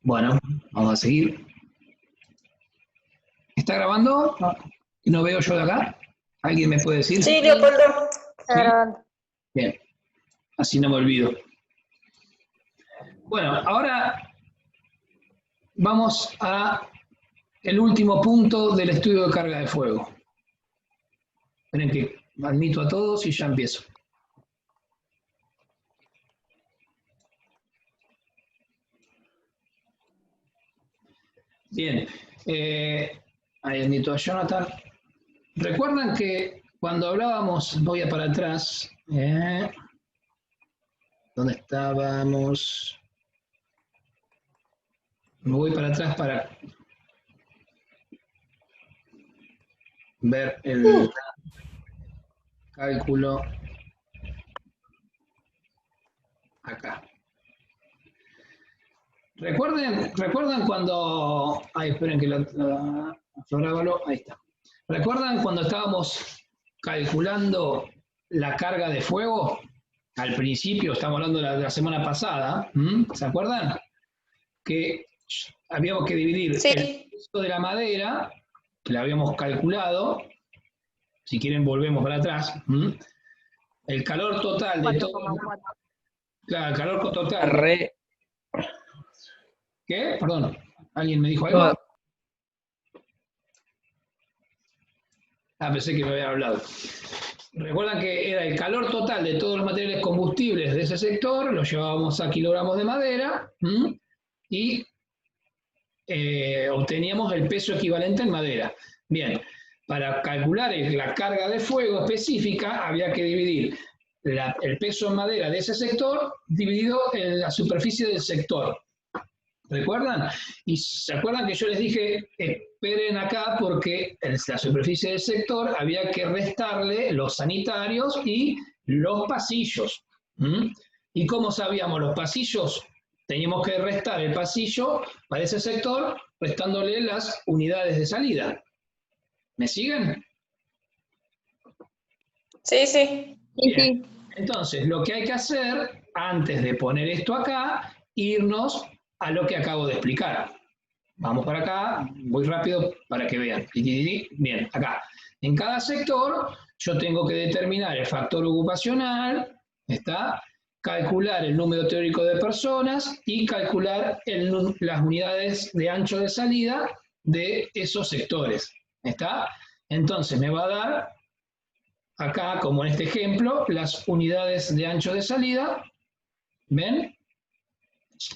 Bueno, vamos a seguir. ¿Está grabando? ¿No veo yo de acá? ¿Alguien me puede decir? Sí, Leopoldo. ¿Sí? Bien, así no me olvido. Bueno, ahora vamos a el último punto del estudio de carga de fuego. Esperen que admito a todos y ya empiezo. Bien, ahí admito a Jonathan. Recuerdan que cuando hablábamos, voy a para atrás, ¿dónde estábamos? Me voy para atrás para ver el cálculo acá. ¿Recuerdan cuando... Ay, esperen que Florábalo, ahí está. ¿Recuerdan cuando estábamos calculando la carga de fuego? Al principio, estamos hablando de la semana pasada, ¿se acuerdan? Que habíamos que dividir Sí. el peso de la madera, que la habíamos calculado, si quieren volvemos para atrás, el calor total de todo... 4,4. Claro, el calor total... ¿Qué? Perdón, ¿alguien me dijo algo? No. Pensé que me había hablado. Recuerdan que era el calor total de todos los materiales combustibles de ese sector, lo llevábamos a kilogramos de madera y obteníamos el peso equivalente en madera. Bien, para calcular la carga de fuego específica había que dividir el peso en madera de ese sector dividido en la superficie del sector. ¿Recuerdan? Y se acuerdan que yo les dije, esperen acá porque en la superficie del sector había que restarle los sanitarios y los pasillos. ¿Y cómo sabíamos los pasillos? Teníamos que restar el pasillo para ese sector restándole las unidades de salida. ¿Me siguen? Sí, sí. Bien. Entonces, lo que hay que hacer antes de poner esto acá, irnos a lo que acabo de explicar. Vamos para acá, muy rápido para que vean. Bien, acá. En cada sector yo tengo que determinar el factor ocupacional, ¿está? Calcular el número teórico de personas y calcular las unidades de ancho de salida de esos sectores, ¿está? Entonces me va a dar, acá como en este ejemplo, las unidades de ancho de salida, ¿ven?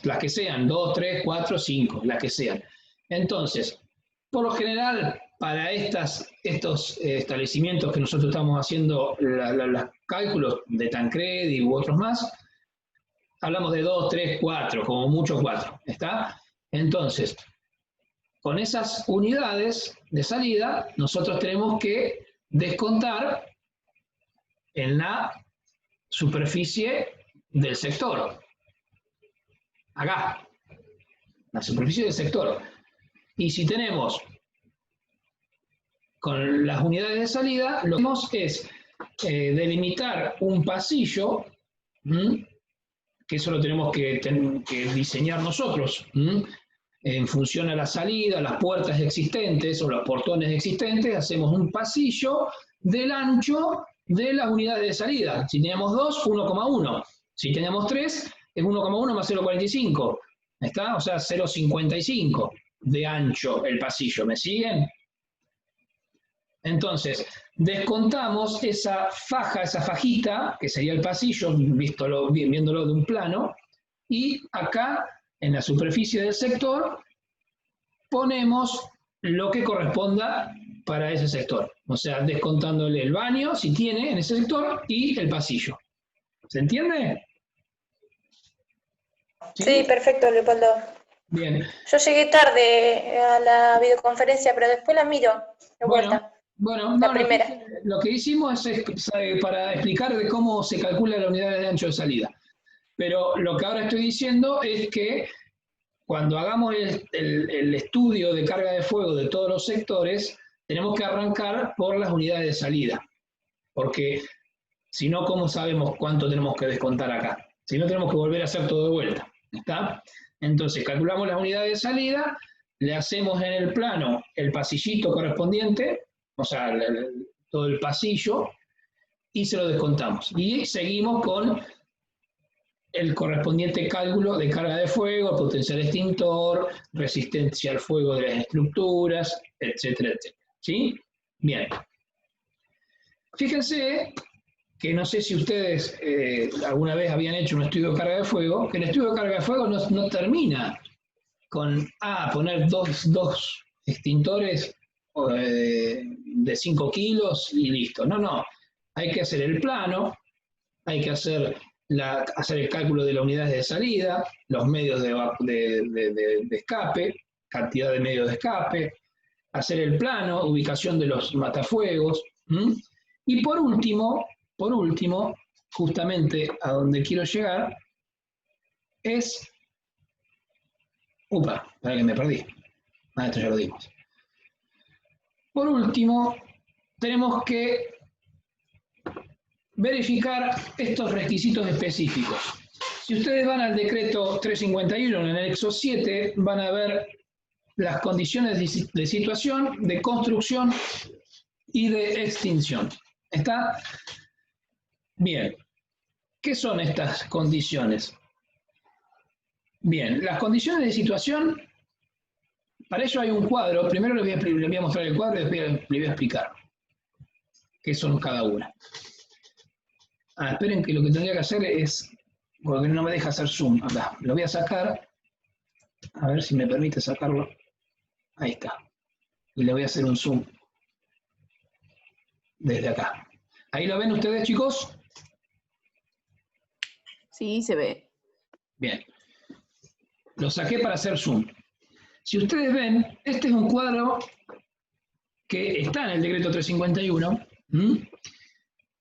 Las que sean, 2, 3, 4, 5, las que sean. Entonces, por lo general, para estos establecimientos que nosotros estamos haciendo los cálculos de Tancredi u otros más, hablamos de 2, 3, 4, como mucho 4, ¿está? Entonces, con esas unidades de salida, nosotros tenemos que descontar en la superficie del sector. Acá, la superficie del sector. Y si tenemos con las unidades de salida, lo que hacemos es delimitar un pasillo, que eso lo tenemos que diseñar nosotros, en función a la salida, las puertas existentes o los portones existentes, hacemos un pasillo del ancho de las unidades de salida. Si teníamos 2, 1,1. Si teníamos 3, es 1,1 más 0,45. ¿Está? O sea, 0,55 de ancho el pasillo. ¿Me siguen? Entonces, descontamos esa faja, esa fajita, que sería el pasillo, viéndolo de un plano, y acá, en la superficie del sector, ponemos lo que corresponda para ese sector. O sea, descontándole el baño, si tiene, en ese sector, y el pasillo. ¿Se entiende? Sí, perfecto, Leopoldo. Bien. Yo llegué tarde a la videoconferencia, pero después la miro de vuelta. Bueno, la no, primera. lo que hicimos es para explicar de cómo se calcula la unidad de ancho de salida. Pero lo que ahora estoy diciendo es que cuando hagamos el estudio de carga de fuego de todos los sectores, tenemos que arrancar por las unidades de salida. Porque si no, ¿cómo sabemos cuánto tenemos que descontar acá? Si no, tenemos que volver a hacer todo de vuelta. ¿Está? Entonces, calculamos las unidades de salida, le hacemos en el plano el pasillito correspondiente, o sea, todo el pasillo, y se lo descontamos. Y seguimos con el correspondiente cálculo de carga de fuego, potencial extintor, resistencia al fuego de las estructuras, etcétera, etcétera. ¿Sí? Bien. Fíjense que no sé si ustedes alguna vez habían hecho un estudio de carga de fuego, que el estudio de carga de fuego no termina con poner dos extintores de 5 kilos y listo. No, no. Hay que hacer el plano, hay que hacer el cálculo de las unidades de salida, los medios de escape, cantidad de medios de escape, hacer el plano, ubicación de los matafuegos. Y por último, justamente a donde quiero llegar, es... para que me perdí. Esto ya lo dimos. Por último, tenemos que verificar estos requisitos específicos. Si ustedes van al decreto 351 en el anexo 7, van a ver las condiciones de situación, de construcción y de extinción. ¿Está? Bien. ¿Qué son estas condiciones? Bien, las condiciones de situación, para ello hay un cuadro. Primero les voy a mostrar el cuadro y después les voy a explicar qué son cada una. Esperen que lo que tendría que hacer es, porque no me deja hacer zoom acá. Lo voy a sacar, a ver si me permite sacarlo. Ahí está. Y le voy a hacer un zoom desde acá. ¿Ahí lo ven ustedes, chicos? Sí, se ve. Bien. Lo saqué para hacer zoom. Si ustedes ven, este es un cuadro que está en el decreto 351.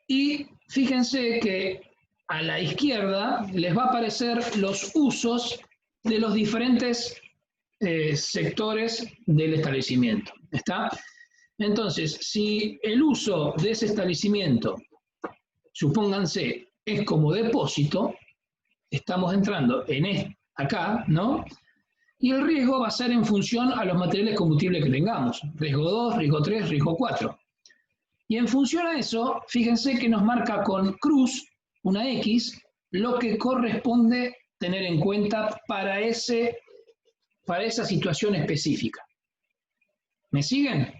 Y fíjense que a la izquierda les va a aparecer los usos de los diferentes sectores del establecimiento. ¿Está? Entonces, si el uso de ese establecimiento, supónganse, es como depósito, estamos entrando acá, ¿no? Y el riesgo va a ser en función a los materiales combustibles que tengamos. Riesgo 2, riesgo 3, riesgo 4. Y en función a eso, fíjense que nos marca con cruz, una X, lo que corresponde tener en cuenta para esa situación específica. ¿Me siguen?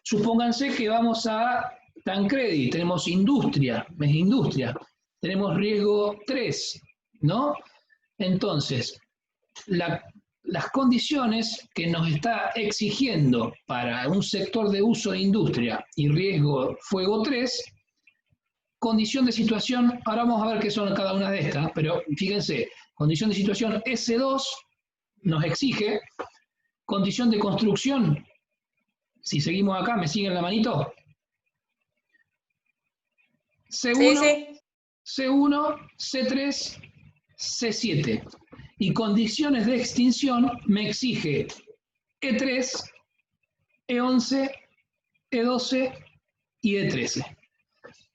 Supónganse que vamos a Tancredi, tenemos industria, tenemos riesgo 3, ¿no? Entonces, las condiciones que nos está exigiendo para un sector de uso de industria y riesgo fuego 3, condición de situación, ahora vamos a ver qué son cada una de estas, pero fíjense, condición de situación S2 nos exige, condición de construcción, si seguimos acá, ¿me siguen la manito? C1, sí. C1, C3, C7. Y condiciones de extinción me exige E3, E11, E12 y E13.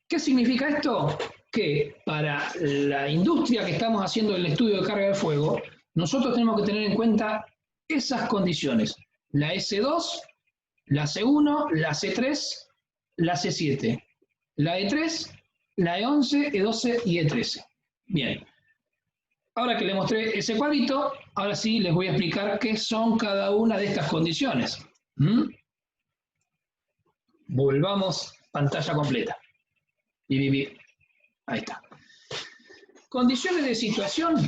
¿Qué significa esto? Que para la industria que estamos haciendo el estudio de carga de fuego, nosotros tenemos que tener en cuenta esas condiciones. La S2, la C1, la C3, la C7, la E3, la E11, E12 y E13. Bien. Ahora que les mostré ese cuadrito, ahora sí les voy a explicar qué son cada una de estas condiciones. Volvamos pantalla completa. Ahí está. Condiciones de situación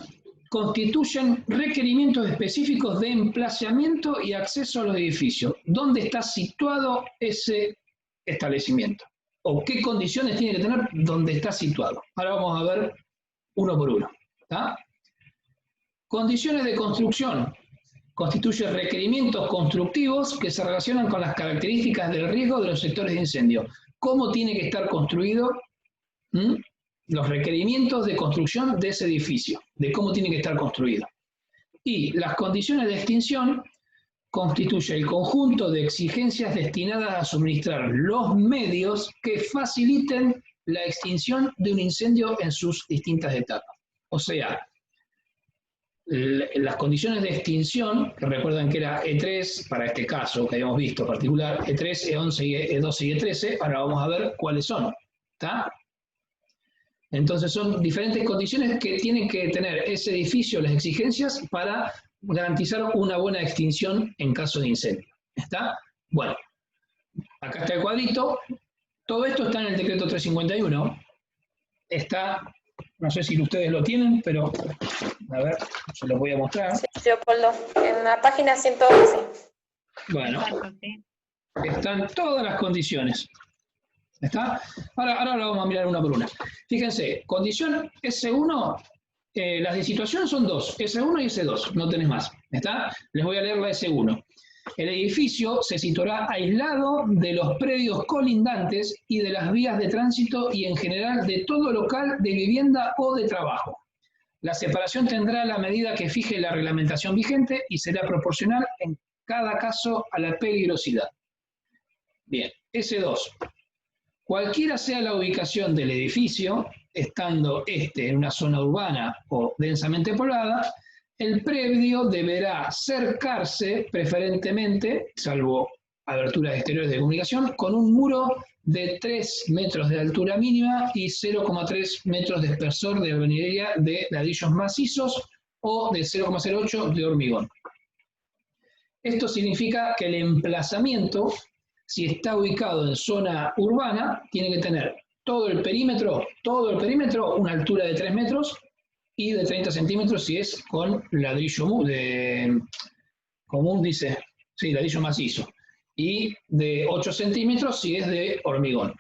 constituyen requerimientos específicos de emplazamiento y acceso a los edificios. ¿Dónde está situado ese establecimiento? ¿O qué condiciones tiene que tener donde está situado? Ahora vamos a ver uno por uno. ¿Está? Condiciones de construcción. Constituye requerimientos constructivos que se relacionan con las características del riesgo de los sectores de incendio. ¿Cómo tiene que estar construido? Los requerimientos de construcción de ese edificio, de cómo tiene que estar construido. Y las condiciones de extinción constituye el conjunto de exigencias destinadas a suministrar los medios que faciliten la extinción de un incendio en sus distintas etapas. O sea, las condiciones de extinción, que recuerdan que era E3, para este caso que habíamos visto particular, E3, E11, E12 y E13, ahora vamos a ver cuáles son. ¿Está? Entonces son diferentes condiciones que tienen que tener ese edificio, las exigencias, para garantizar una buena extinción en caso de incendio. ¿Está? Bueno, acá está el cuadrito. Todo esto está en el decreto 351. Está, no sé si ustedes lo tienen, pero a ver, se los voy a mostrar. Sí, Leopoldo, en la página 111. Bueno, están todas las condiciones. ¿Está? Ahora lo vamos a mirar una por una. Fíjense, condición S1, las de situación son dos, S1 y S2, no tenés más. ¿Está? Les voy a leer la S1. El edificio se situará aislado de los predios colindantes y de las vías de tránsito y en general de todo local de vivienda o de trabajo. La separación tendrá la medida que fije la reglamentación vigente y será proporcional en cada caso a la peligrosidad. Bien, S2. Cualquiera sea la ubicación del edificio, estando en una zona urbana o densamente poblada, el predio deberá cercarse preferentemente, salvo aberturas exteriores de comunicación, con un muro de 3 metros de altura mínima y 0,3 metros de espesor de albañilería de ladrillos macizos o de 0,08 de hormigón. Esto significa que el emplazamiento, si está ubicado en zona urbana, tiene que tener todo el perímetro, una altura de 3 metros y de 30 centímetros si es con ladrillo común, dice, sí, ladrillo macizo, y de 8 centímetros si es de hormigón.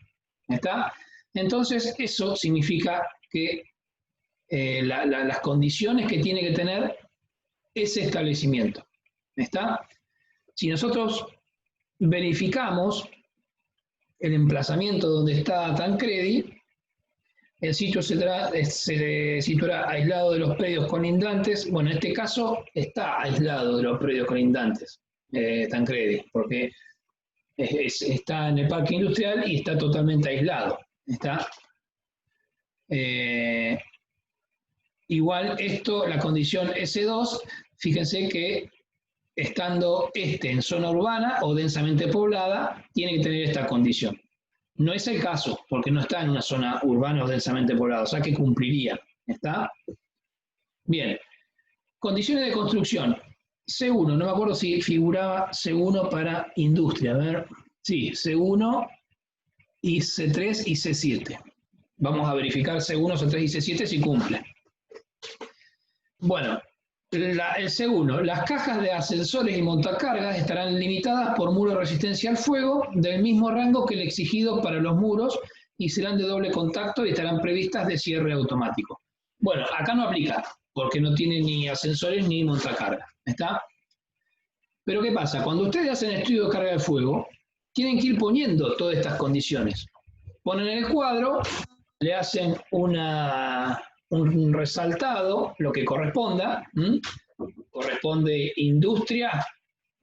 ¿Está? Entonces, eso significa que las condiciones que tiene que tener ese establecimiento. ¿Está? Si nosotros verificamos el emplazamiento donde está Tancredi, el sitio se situará aislado de los predios colindantes. Bueno, en este caso está aislado de los predios colindantes, Tancredi, porque está en el parque industrial y está totalmente aislado. ¿Está? Igual esto, la condición S2, fíjense que estando en zona urbana o densamente poblada, tiene que tener esta condición. No es el caso, porque no está en una zona urbana o densamente poblada, o sea que cumpliría. ¿Está? Bien. Condiciones de construcción. C1, no me acuerdo si figuraba C1 para industria. A ver, sí, C1 y C3 y C7. Vamos a verificar C1, C3 y C7 si cumple. Bueno, el C1, las cajas de ascensores y montacargas estarán limitadas por muro de resistencia al fuego del mismo rango que el exigido para los muros y serán de doble contacto y estarán previstas de cierre automático. Bueno, acá no aplica, porque no tiene ni ascensores ni montacargas. ¿Está? Pero ¿qué pasa? Cuando ustedes hacen estudio de carga de fuego, tienen que ir poniendo todas estas condiciones. Ponen el cuadro, le hacen un resaltado, lo que corresponda, corresponde industria,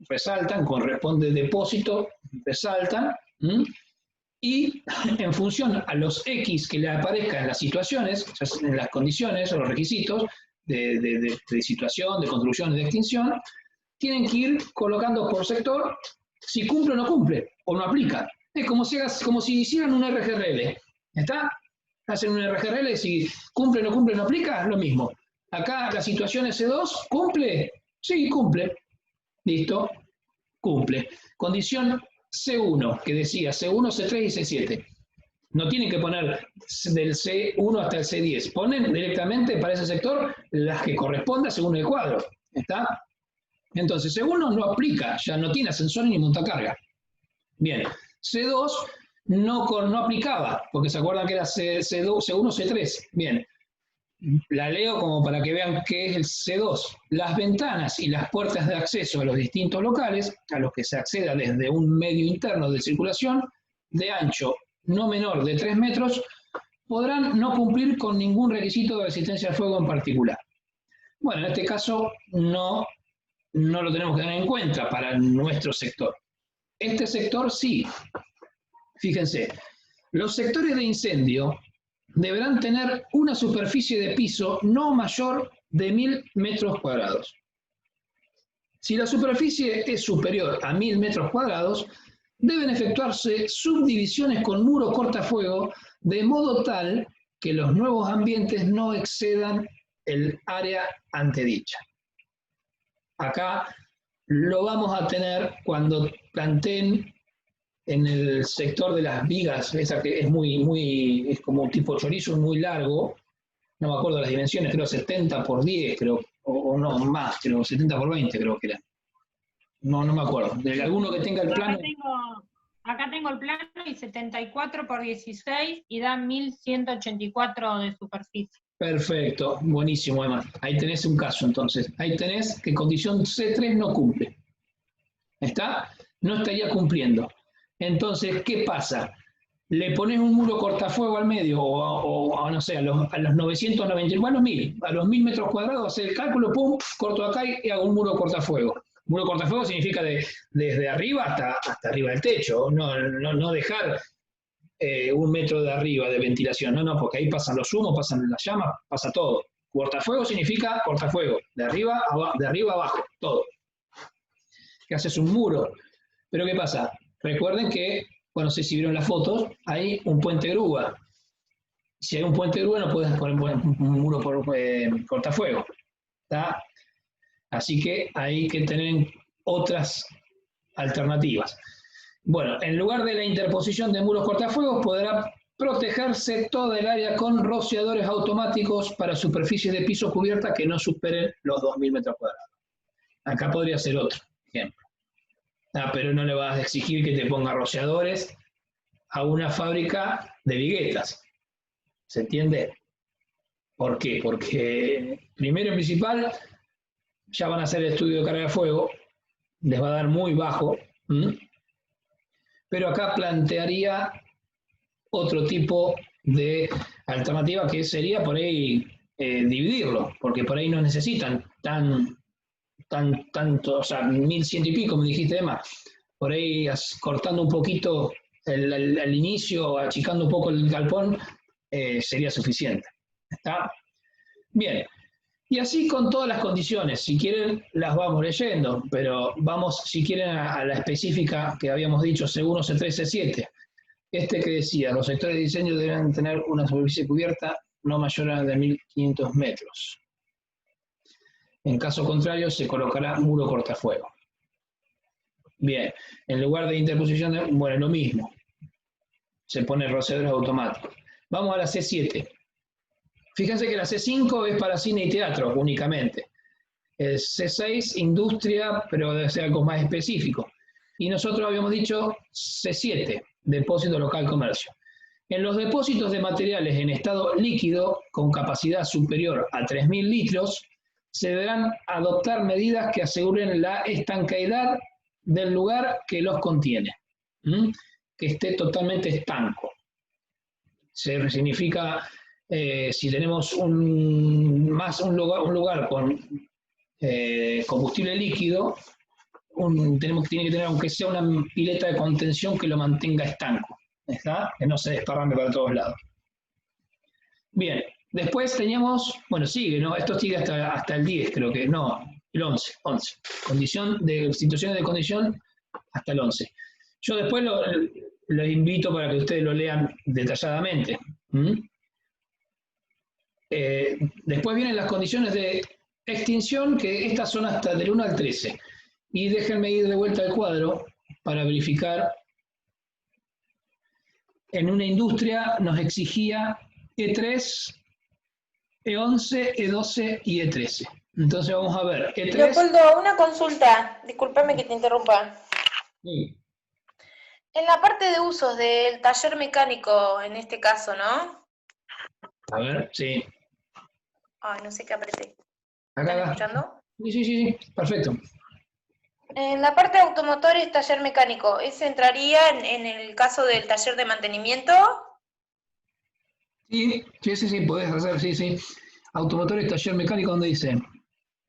resaltan, corresponde depósito, resaltan, y en función a los X que le aparezcan en las situaciones, en las condiciones o los requisitos de situación, de construcción y de extinción, tienen que ir colocando por sector si cumple o no cumple, o no aplica. Es como si hicieran un RGRL, ¿está? Hacen un RGRL y si cumple, no cumple, no aplica, es lo mismo. Acá la situación S2, ¿cumple? Sí, cumple. Listo, cumple. Condición C1, que decía C1, C3 y C7. No tienen que poner del C1 hasta el C10. Ponen directamente para ese sector las que corresponda según el cuadro. ¿Está? Entonces, C1 no aplica, ya no tiene ascensor ni montacarga. Bien, C2 no aplicaba, porque se acuerdan que era C1, C3. Bien, la leo como para que vean qué es el C2. Las ventanas y las puertas de acceso a los distintos locales, a los que se acceda desde un medio interno de circulación, de ancho no menor de 3 metros, podrán no cumplir con ningún requisito de resistencia al fuego en particular. Bueno, en este caso no lo tenemos que tener en cuenta para nuestro sector. Este sector sí. Fíjense, los sectores de incendio deberán tener una superficie de piso no mayor de 1000 metros cuadrados. Si la superficie es superior a 1000 metros cuadrados, deben efectuarse subdivisiones con muro cortafuego de modo tal que los nuevos ambientes no excedan el área antedicha. Acá lo vamos a tener cuando planteen en el sector de las vigas, esa que es es como un tipo chorizo muy largo, no me acuerdo las dimensiones, creo 70 por 10, creo, o no, más, creo 70 por 20 creo que era. No me acuerdo. De alguno que tenga el plano. Acá tengo el plano y 74 por 16 y da 1184 de superficie. Perfecto, buenísimo, Emma. Ahí tenés un caso, entonces. Ahí tenés que condición C3 no cumple. ¿Está? No estaría cumpliendo. Entonces, ¿qué pasa? Le pones un muro cortafuego al medio, o no sé, a los 990, bueno, a los 1000 metros cuadrados, hacer el cálculo, pum, corto acá y hago un muro cortafuego. Muro cortafuego significa desde arriba hasta arriba del techo, no dejar 1 metro de arriba de ventilación, no, porque ahí pasan los humos, pasan las llamas, pasa todo. Cortafuego significa cortafuego, de arriba abajo, todo. Que haces un muro. Pero ¿qué pasa? Recuerden que, bueno, no sé si vieron las fotos, hay un puente grúa. Si hay un puente grúa no puedes poner un muro por cortafuego. ¿Está? Así que hay que tener otras alternativas. Bueno, en lugar de la interposición de muros cortafuegos, podrá protegerse toda el área con rociadores automáticos para superficies de piso cubierta que no superen los 2000 metros cuadrados. Acá podría ser otro ejemplo. Pero no le vas a exigir que te ponga rociadores a una fábrica de viguetas. ¿Se entiende? ¿Por qué? Porque, primero y principal, ya van a hacer el estudio de carga de fuego, les va a dar muy bajo, pero acá plantearía otro tipo de alternativa que sería por ahí dividirlo, porque por ahí no necesitan tanto, o sea, 1100 y pico, me dijiste, Emma, por ahí cortando un poquito al inicio, achicando un poco el galpón, sería suficiente. ¿Está? Bien. Y así con todas las condiciones, si quieren las vamos leyendo, pero vamos, si quieren, a la específica que habíamos dicho, C1, C3, C7. Que decía, los sectores de diseño deben tener una superficie cubierta no mayor a de 1500 metros. En caso contrario, se colocará muro cortafuego. Bien, en lugar de interposición, bueno, lo mismo. Se pone rociadores automáticos. Vamos a la C7. Fíjense que la C5 es para cine y teatro únicamente. El C6, industria, pero debe ser algo más específico. Y nosotros habíamos dicho C7, depósito local comercio. En los depósitos de materiales en estado líquido, con capacidad superior a 3000 litros, se deberán adoptar medidas que aseguren la estanqueidad del lugar que los contiene. Que esté totalmente estanco. Significa... si tenemos un lugar con combustible líquido, tiene que tener, aunque sea una pileta de contención que lo mantenga estanco, ¿está? Que no se desparrame para todos lados. Bien, después teníamos, bueno, sigue, ¿no? Esto sigue hasta el 10, creo que, no, el 11. Situaciones de condición hasta el 11. Yo después los invito para que ustedes lo lean detalladamente. Después vienen las condiciones de extinción, que estas son hasta del 1 al 13. Y déjenme ir de vuelta al cuadro para verificar. En una industria nos exigía E3, E11, E12 y E13. Entonces vamos a ver. E3... Leopoldo, una consulta. Discúlpame que te interrumpa. Sí. En la parte de usos del taller mecánico, en este caso, ¿no? A ver, sí. Ay, no sé qué apreté. Acá, ¿Están escuchando? Sí, perfecto. En la parte de automotores, taller mecánico, ¿ese entraría en el caso del taller de mantenimiento? Sí, podés hacer, sí. Automotores, taller mecánico, ¿dónde dice?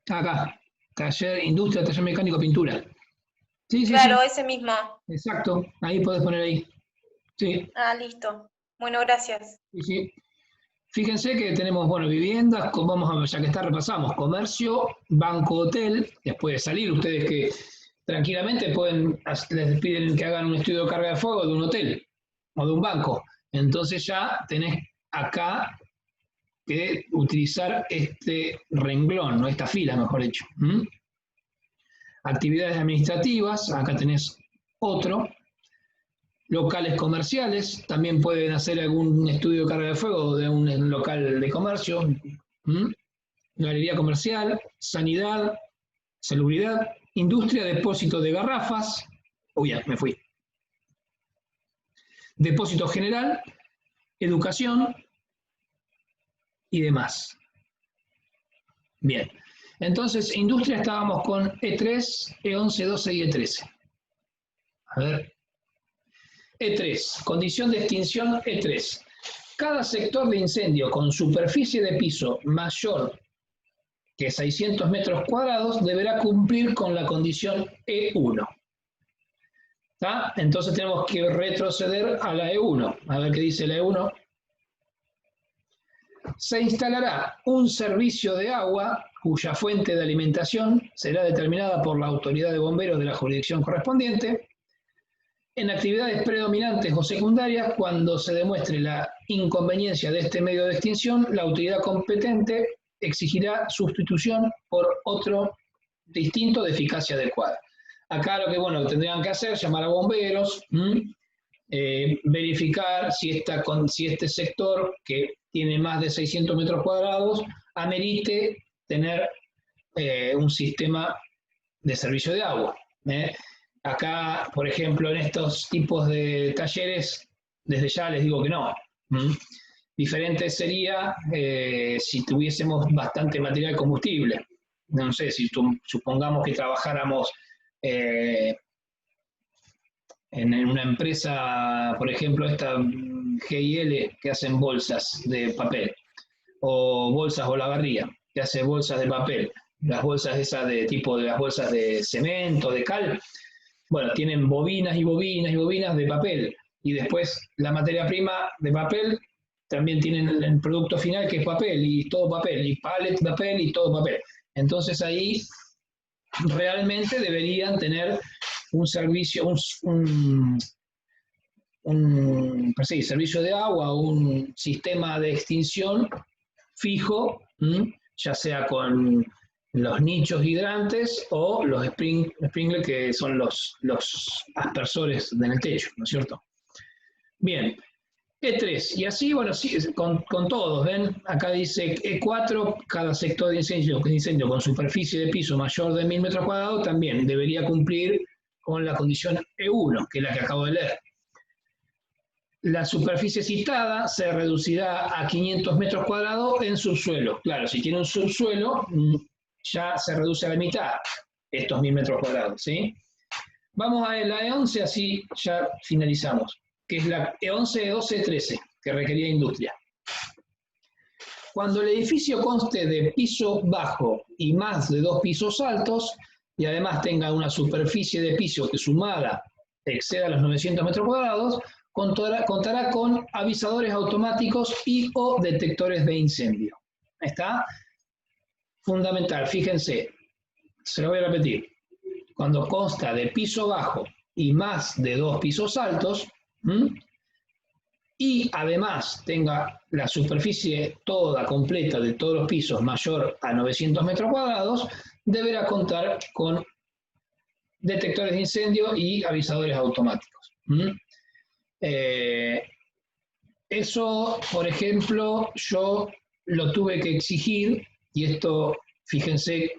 Acá, taller, industria, taller mecánico, pintura. Sí. Claro, ese mismo. Fíjense que tenemos, bueno, viviendas, vamos a, ya que está, repasamos, comercio, banco, hotel, después de salir, ustedes que tranquilamente les piden que hagan un estudio de carga de fuego de un hotel o de un banco. Entonces ya tenés acá que utilizar este renglón, ¿no? Esta fila, mejor dicho. Actividades administrativas, acá tenés otro. Locales comerciales, también pueden hacer algún estudio de carga de fuego de un local de comercio. Galería comercial, sanidad, salubridad, industria, depósito de garrafas. Uy, ya, me fui. Depósito general, educación y demás. Bien. Entonces, industria estábamos con E3, E11, 12 y E13. A ver. E3, condición de extinción E3. Cada sector de incendio con superficie de piso mayor que 600 metros cuadrados deberá cumplir con la condición E1. ¿Está? Entonces tenemos que retroceder a la E1. A ver qué dice la E1. Se instalará un servicio de agua cuya fuente de alimentación será determinada por la autoridad de bomberos de la jurisdicción correspondiente. En actividades predominantes o secundarias, cuando se demuestre la inconveniencia de este medio de extinción, la autoridad competente exigirá sustitución por otro distinto de eficacia adecuada. Acá lo que tendrían que hacer, llamar a bomberos, verificar si este sector, que tiene más de 600 metros cuadrados, amerite tener un sistema de servicio de agua. Acá, por ejemplo, en estos tipos de talleres, desde ya les digo que no. Diferente sería si tuviésemos bastante material combustible. No sé, si supongamos que trabajáramos en una empresa, por ejemplo, esta GIL, que hacen bolsas de papel, o bolsas Olavarría, que hace bolsas de papel, las bolsas esas de tipo de las bolsas de cemento, de cal. Bueno, tienen bobinas y bobinas y bobinas de papel, y después la materia prima de papel, también tienen el producto final que es papel, y todo papel, y pallet de papel y todo papel. Entonces ahí realmente deberían tener un servicio, servicio de agua, un sistema de extinción fijo, ya sea con los nichos hidrantes o los sprinklers, que son los aspersores en el techo, ¿no es cierto? Bien, E3, y así, sí, con todos, ¿ven? Acá dice E4, cada sector de incendio con superficie de piso mayor de 1000 metros cuadrados también debería cumplir con la condición E1, que es la que acabo de leer. La superficie citada se reducirá a 500 metros cuadrados en subsuelo. Claro, si tiene un subsuelo, ya se reduce a la mitad estos 1000 metros cuadrados, ¿sí? Vamos a la E11, así ya finalizamos, que es la E11, E12, E13, que requería industria. Cuando el edificio conste de piso bajo y más de 2 pisos altos, y además tenga una superficie de piso que sumada exceda los 900 metros cuadrados, contará con avisadores automáticos y o detectores de incendio. ¿Está? Fundamental, fíjense, se lo voy a repetir. Cuando consta de piso bajo y más de 2 pisos altos, y además tenga la superficie toda completa de todos los pisos mayor a 900 metros cuadrados, deberá contar con detectores de incendio y avisadores automáticos. Eso, por ejemplo, yo lo tuve que exigir, y esto, fíjense,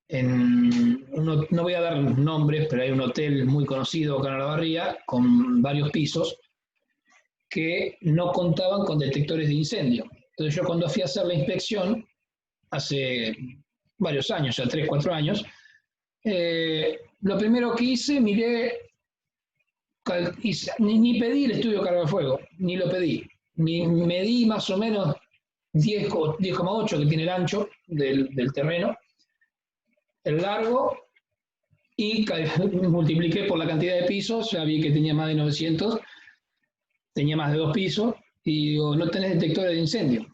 no voy a dar nombres, pero hay un hotel muy conocido acá en Olavarría, con varios pisos, que no contaban con detectores de incendio. Entonces yo, cuando fui a hacer la inspección, hace varios años, ya 3, 4 años, lo primero que hice, miré, ni pedí el estudio de carga de fuego, ni lo pedí. Medí más o menos 10,8, que tiene el ancho del terreno, el largo, y multipliqué por la cantidad de pisos, ya vi que tenía más de 900, tenía más de 2 pisos, Y digo, no tenés detectores de incendio.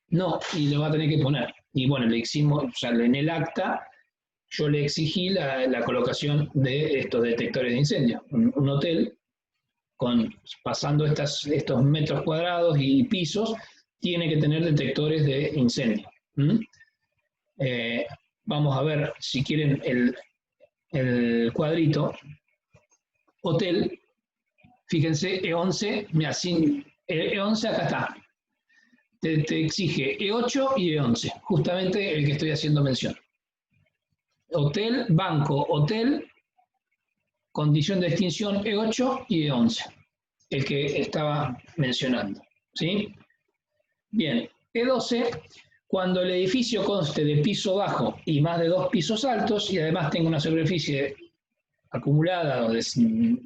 No, y lo va a tener que poner. Y bueno, le exigimos, o sea, en el acta, yo le exigí la colocación de estos detectores de incendio. Un hotel, pasando estos metros cuadrados y pisos, tiene que tener detectores de incendio. Vamos a ver, si quieren, el cuadrito. Hotel, fíjense, E11, mira, E11 acá está. Te exige E8 y E11, justamente el que estoy haciendo mención. Hotel, banco, hotel, condición de extinción E8 y E11, el que estaba mencionando. ¿Sí? Bien, E12, cuando el edificio conste de piso bajo y más de 2 pisos altos y además tenga una superficie acumulada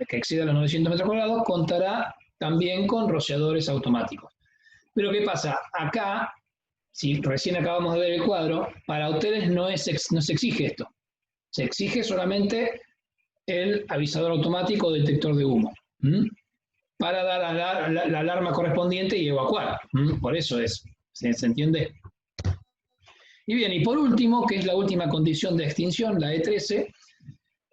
que exceda los 900 metros cuadrados, contará también con rociadores automáticos. Pero ¿qué pasa? Acá, si recién acabamos de ver el cuadro, para hoteles no se exige esto. Se exige solamente el avisador automático o detector de humo, para dar la alarma correspondiente y evacuar. Por eso es. ¿Se entiende? Y bien, y por último, que es la última condición de extinción, la E13,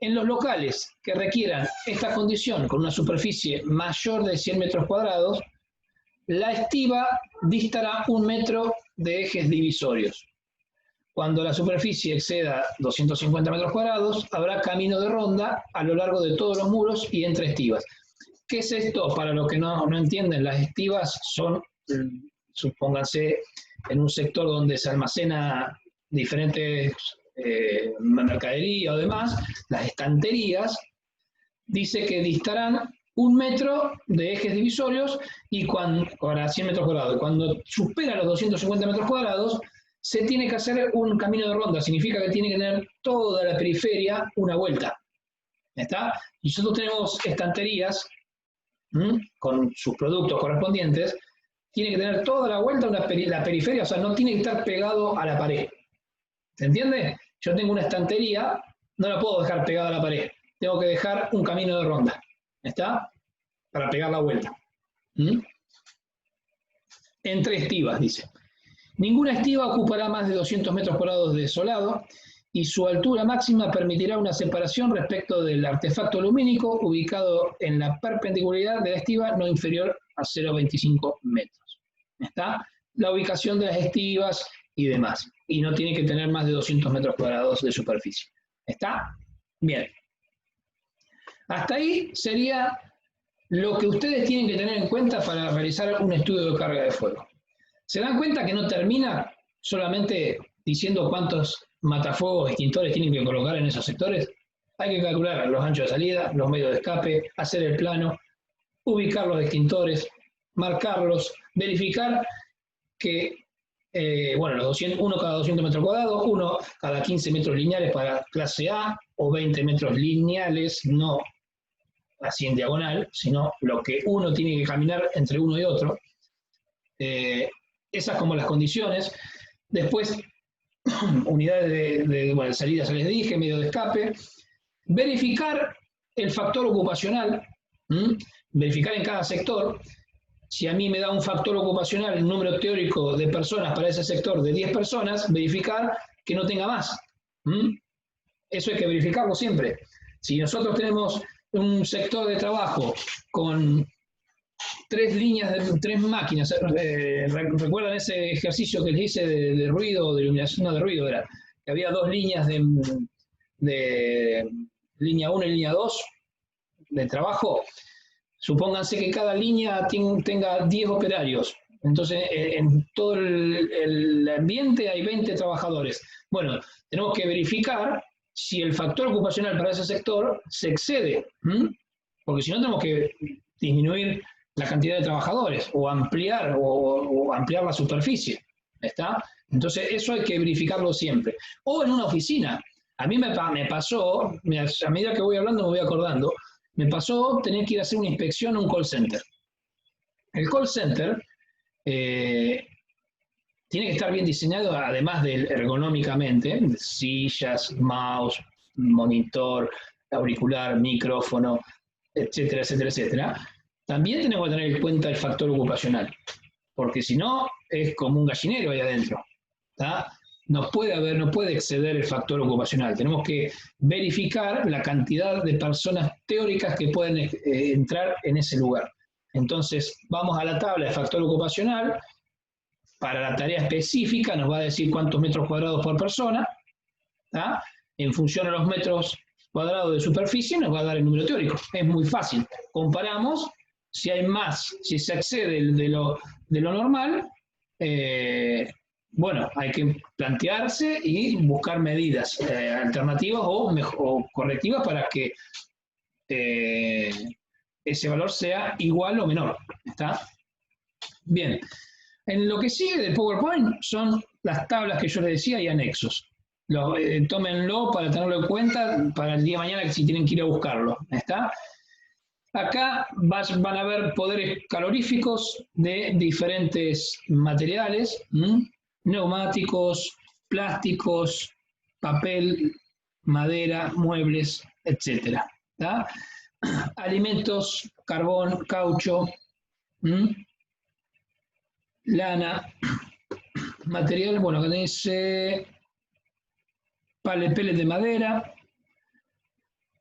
en los locales que requieran esta condición con una superficie mayor de 100 metros cuadrados, la estiba distará 1 metro de ejes divisorios. Cuando la superficie exceda 250 metros cuadrados, habrá camino de ronda a lo largo de todos los muros y entre estivas. ¿Qué es esto? Para los que no entienden, las estivas son, supónganse, en un sector donde se almacena diferentes mercadería o demás, las estanterías, dice que distarán 1 metro de ejes divisorios y para 100 metros cuadrados. Cuando supera los 250 metros cuadrados, se tiene que hacer un camino de ronda. Significa que tiene que tener toda la periferia una vuelta. ¿Está? Y nosotros tenemos estanterías con sus productos correspondientes. Tiene que tener toda la vuelta la periferia, o sea, no tiene que estar pegado a la pared. ¿Se entiende? Yo tengo una estantería, no la puedo dejar pegada a la pared. Tengo que dejar un camino de ronda. ¿Está? Para pegar la vuelta. Entre estivas, dice. Ninguna estiva ocupará más de 200 metros cuadrados de solado y su altura máxima permitirá una separación respecto del artefacto lumínico ubicado en la perpendicularidad de la estiva no inferior a 0,25 metros. ¿Está? La ubicación de las estivas y demás. Y no tiene que tener más de 200 metros cuadrados de superficie. ¿Está? Bien. Hasta ahí sería lo que ustedes tienen que tener en cuenta para realizar un estudio de carga de fuego. ¿Se dan cuenta que no termina solamente diciendo cuántos matafuegos extintores tienen que colocar en esos sectores? Hay que calcular los anchos de salida, los medios de escape, hacer el plano, ubicar los extintores, marcarlos, verificar que, uno cada 200 metros cuadrados, uno cada 15 metros lineales para clase A, o 20 metros lineales, no así en diagonal, sino lo que uno tiene que caminar entre uno y otro. Esas como las condiciones. Después, unidades de salida, ya les dije, medio de escape. Verificar el factor ocupacional, verificar en cada sector. Si a mí me da un factor ocupacional, el número teórico de personas para ese sector de 10 personas, verificar que no tenga más. Eso hay que verificarlo siempre. Si nosotros tenemos un sector de trabajo con 3 líneas, 3 máquinas, ¿recuerdan ese ejercicio que les hice de ruido, de iluminación? No, de ruido era, que había 2 líneas de línea 1 y línea 2 de trabajo. Supónganse que cada línea tenga 10 operarios. Entonces, en todo el ambiente hay 20 trabajadores. Bueno, tenemos que verificar si el factor ocupacional para ese sector se excede. Porque si no, tenemos que disminuir la cantidad de trabajadores o ampliar la superficie. ¿Está? Entonces, eso hay que verificarlo siempre. O en una oficina. A mí me pasó, a medida que voy hablando me voy acordando, me pasó tener que ir a hacer una inspección a un call center. El call center tiene que estar bien diseñado, además de ergonómicamente, sillas, mouse, monitor, auricular, micrófono, etcétera, etcétera, etcétera. También tenemos que tener en cuenta el factor ocupacional. porque si no, es como un gallinero ahí adentro. ¿Tá? No puede exceder el factor ocupacional. Tenemos que verificar la cantidad de personas teóricas que pueden entrar en ese lugar. Entonces, vamos a la tabla de factor ocupacional. Para la tarea específica nos va a decir cuántos metros cuadrados por persona. ¿Tá? En función a los metros cuadrados de superficie nos va a dar el número teórico. Es muy fácil. Comparamos, si hay más, si se excede de lo normal, bueno, hay que plantearse y buscar medidas alternativas o correctivas para que ese valor sea igual o menor. ¿Está? Bien. En lo que sigue del PowerPoint son las tablas que yo les decía y anexos. Tómenlo para tenerlo en cuenta para el día de mañana si tienen que ir a buscarlo. ¿Está? Acá van a ver poderes caloríficos de diferentes materiales, neumáticos, plásticos, papel, madera, muebles, etc. ¿Tá? Alimentos, carbón, caucho, lana, material, bueno, acá dice pellet de madera,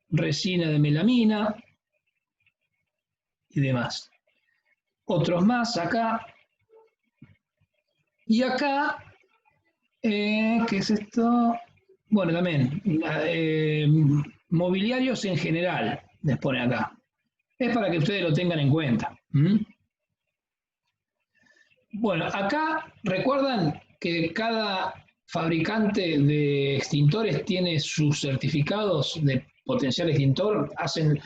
resina de melamina y demás. Otros más acá. Y acá, ¿qué es esto? Bueno, también, mobiliarios en general, les pone acá. Es para que ustedes lo tengan en cuenta. Bueno, acá recuerdan que cada fabricante de extintores tiene sus certificados de potencial extintor, hacen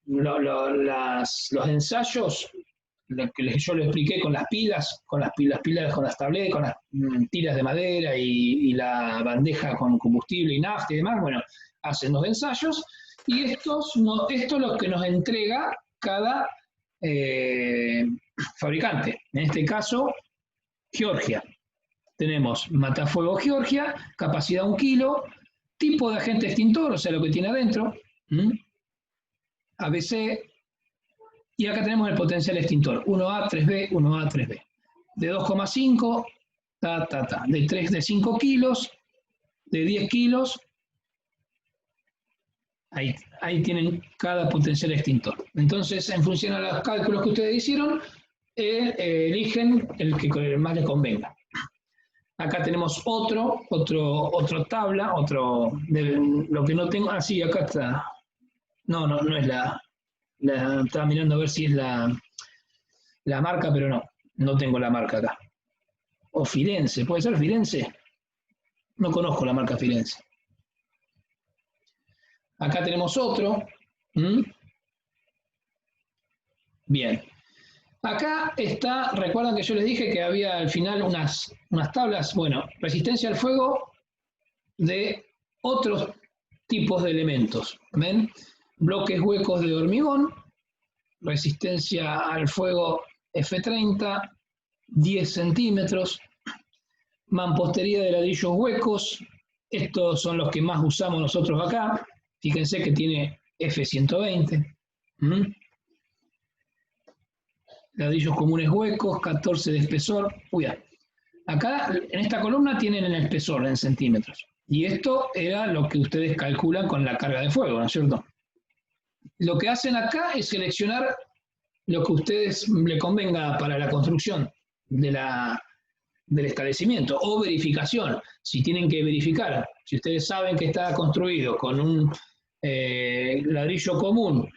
los ensayos, lo que yo le expliqué con las pilas, con las tabletas, con las tiras de madera y la bandeja con combustible y nafta y demás, bueno, hacen los ensayos y esto es lo que nos entrega cada fabricante. En este caso, Georgia. Tenemos Matafuego Georgia, capacidad 1 kilo, tipo de agente extintor, o sea, lo que tiene adentro, ABC, y acá tenemos el potencial extintor, 1A, 3B, 1A, 3B. De 2,5, de 5 kilos, de 10 kilos, ahí tienen cada potencial extintor. Entonces, en función a los cálculos que ustedes hicieron, eligen el que más les convenga. Acá tenemos otra tabla, lo que no tengo, sí, acá está. No es estaba mirando a ver si es la marca, pero no tengo la marca acá. O Firenze, ¿puede ser Firenze? No conozco la marca Firenze. Acá tenemos otro. Bien. Acá está, recuerdan que yo les dije que había al final unas tablas, bueno, resistencia al fuego de otros tipos de elementos. ¿Ven? Bloques huecos de hormigón, resistencia al fuego F30, 10 centímetros, mampostería de ladrillos huecos, estos son los que más usamos nosotros acá, fíjense que tiene F120, ladrillos comunes huecos, 14 de espesor, acá en esta columna tienen el espesor en centímetros, y esto era lo que ustedes calculan con la carga de fuego, ¿no es cierto? Lo que hacen acá es seleccionar lo que a ustedes le convenga para la construcción del establecimiento o verificación. Si tienen que verificar, si ustedes saben que está construido con un ladrillo común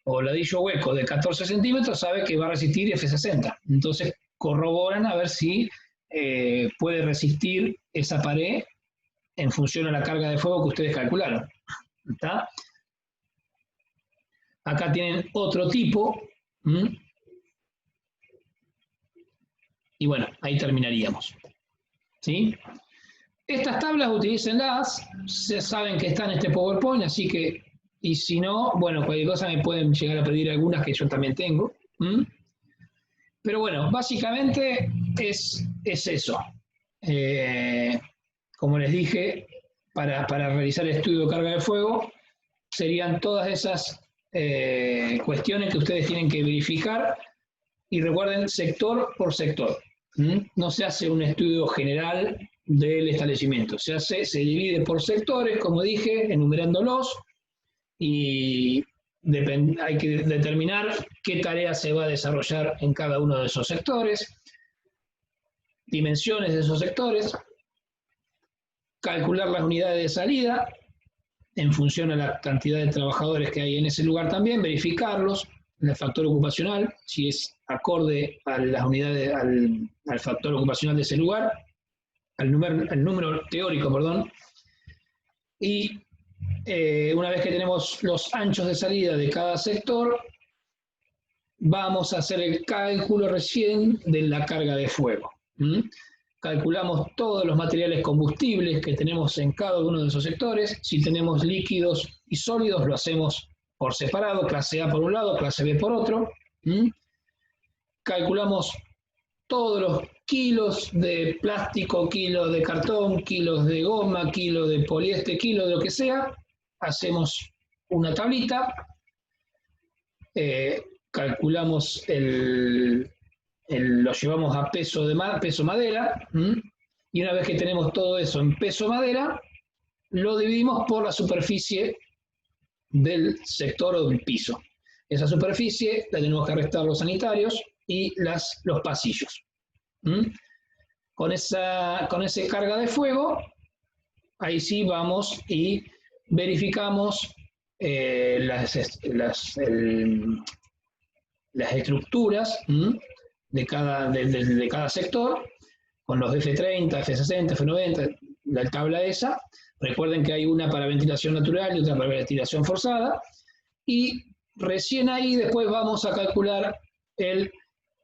o ladrillo hueco de 14 centímetros, sabe que va a resistir F60. Entonces corroboran a ver si puede resistir esa pared en función a la carga de fuego que ustedes calcularon. ¿Está? Acá tienen otro tipo. Y bueno, ahí terminaríamos. ¿Sí? Estas tablas utilícenlas, se saben que están en este PowerPoint, así que, y si no, bueno, cualquier cosa me pueden llegar a pedir algunas que yo también tengo. Pero bueno, básicamente es eso. Como les dije, para realizar el estudio de carga de fuego, serían todas esas cuestiones que ustedes tienen que verificar Y recuerden, sector por sector. No se hace un estudio general del establecimiento, se divide por sectores, como dije, enumerándolos, y hay que determinar qué tarea se va a desarrollar en cada uno de esos sectores, dimensiones de esos sectores, calcular las unidades de salida en función a la cantidad de trabajadores que hay en ese lugar también, verificarlos, el factor ocupacional, si es acorde a las unidades, al factor ocupacional de ese lugar, al número teórico, perdón, y una vez que tenemos los anchos de salida de cada sector, vamos a hacer el cálculo recién de la carga de fuego. Calculamos todos los materiales combustibles que tenemos en cada uno de esos sectores. Si tenemos líquidos y sólidos, lo hacemos por separado, clase A por un lado, clase B por otro. Calculamos todos los kilos de plástico, kilos de cartón, kilos de goma, kilos de poliéster, kilos de lo que sea. Hacemos una tablita, calculamos lo llevamos a peso madera, y una vez que tenemos todo eso en peso madera, lo dividimos por la superficie del sector o del piso. Esa superficie la tenemos que restar los sanitarios y los pasillos. Con esa carga de fuego, ahí sí vamos y verificamos las estructuras de cada sector, con los F30, F60, F90, la tabla esa. Recuerden que hay una para ventilación natural y otra para ventilación forzada, y recién ahí después vamos a calcular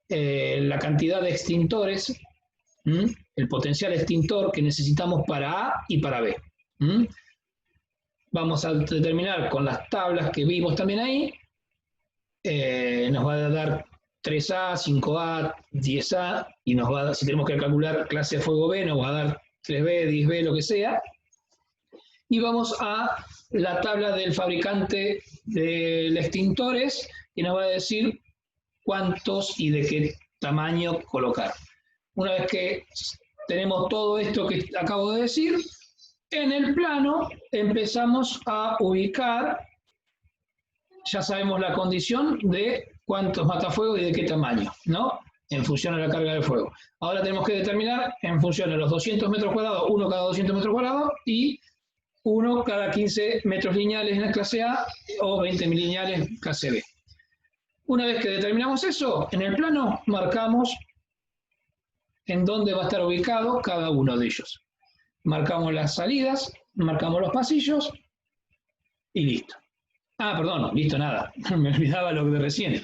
la cantidad de extintores, el potencial extintor que necesitamos para A y para B. Vamos a determinar con las tablas que vimos también ahí, nos va a dar 3A, 5A, 10A, y nos va a dar, si tenemos que calcular clase de fuego B, nos va a dar 3B, 10B, lo que sea. Y vamos a la tabla del fabricante de extintores, que nos va a decir cuántos y de qué tamaño colocar. Una vez que tenemos todo esto que acabo de decir, en el plano empezamos a ubicar, ya sabemos la condición de cuántos matafuegos y de qué tamaño, ¿no? En función a la carga de fuego. Ahora tenemos que determinar en función de los 200 metros cuadrados, uno cada 200 metros cuadrados, y uno cada 15 metros lineales en la clase A o 20 lineales en clase B. Una vez que determinamos eso, en el plano marcamos en dónde va a estar ubicado cada uno de ellos. Marcamos las salidas, marcamos los pasillos y listo. Ah, perdón, listo, nada. Me olvidaba lo de recién.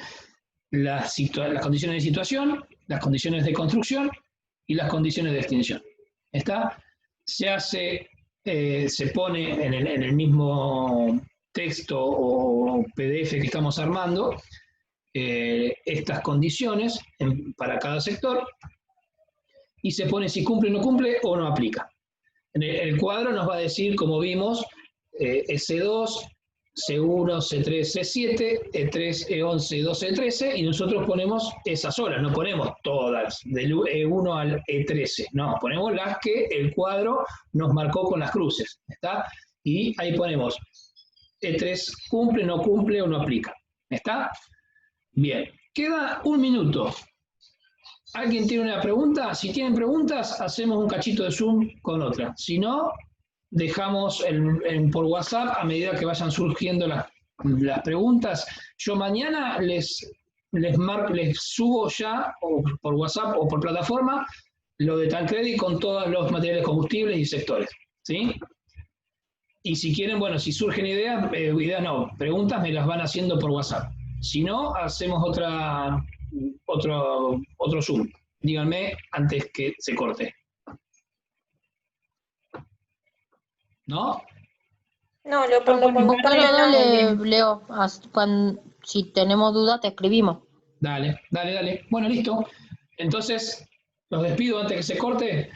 Las condiciones de situación, las condiciones de construcción y las condiciones de extinción. ¿Está? Se hace, se pone en el mismo texto o PDF que estamos armando estas condiciones para cada sector, y se pone si cumple o no cumple o no aplica. El cuadro nos va a decir, como vimos, S2, C1, C3, C7, E3, E11, E12, E13, y nosotros ponemos esas horas, no ponemos todas, del E1 al E13, no, ponemos las que el cuadro nos marcó con las cruces, ¿está? Y ahí ponemos E3 cumple, no cumple o no aplica, ¿está? Bien, queda un minuto. ¿Alguien tiene una pregunta? Si tienen preguntas, hacemos un cachito de Zoom con otra. Si no, dejamos por WhatsApp a medida que vayan surgiendo las preguntas. Yo mañana les subo ya, o por WhatsApp o por plataforma, lo de Tancredi con todos los materiales combustibles y sectores. ¿Sí? Y si quieren, bueno, si surgen ideas no, preguntas me las van haciendo por WhatsApp. Si no, hacemos otro Zoom. Díganme antes que se corte. ¿No? No, por mi parte Dale, Leo, si tenemos dudas te escribimos. Dale. Bueno, listo. Entonces, los despido antes que se corte.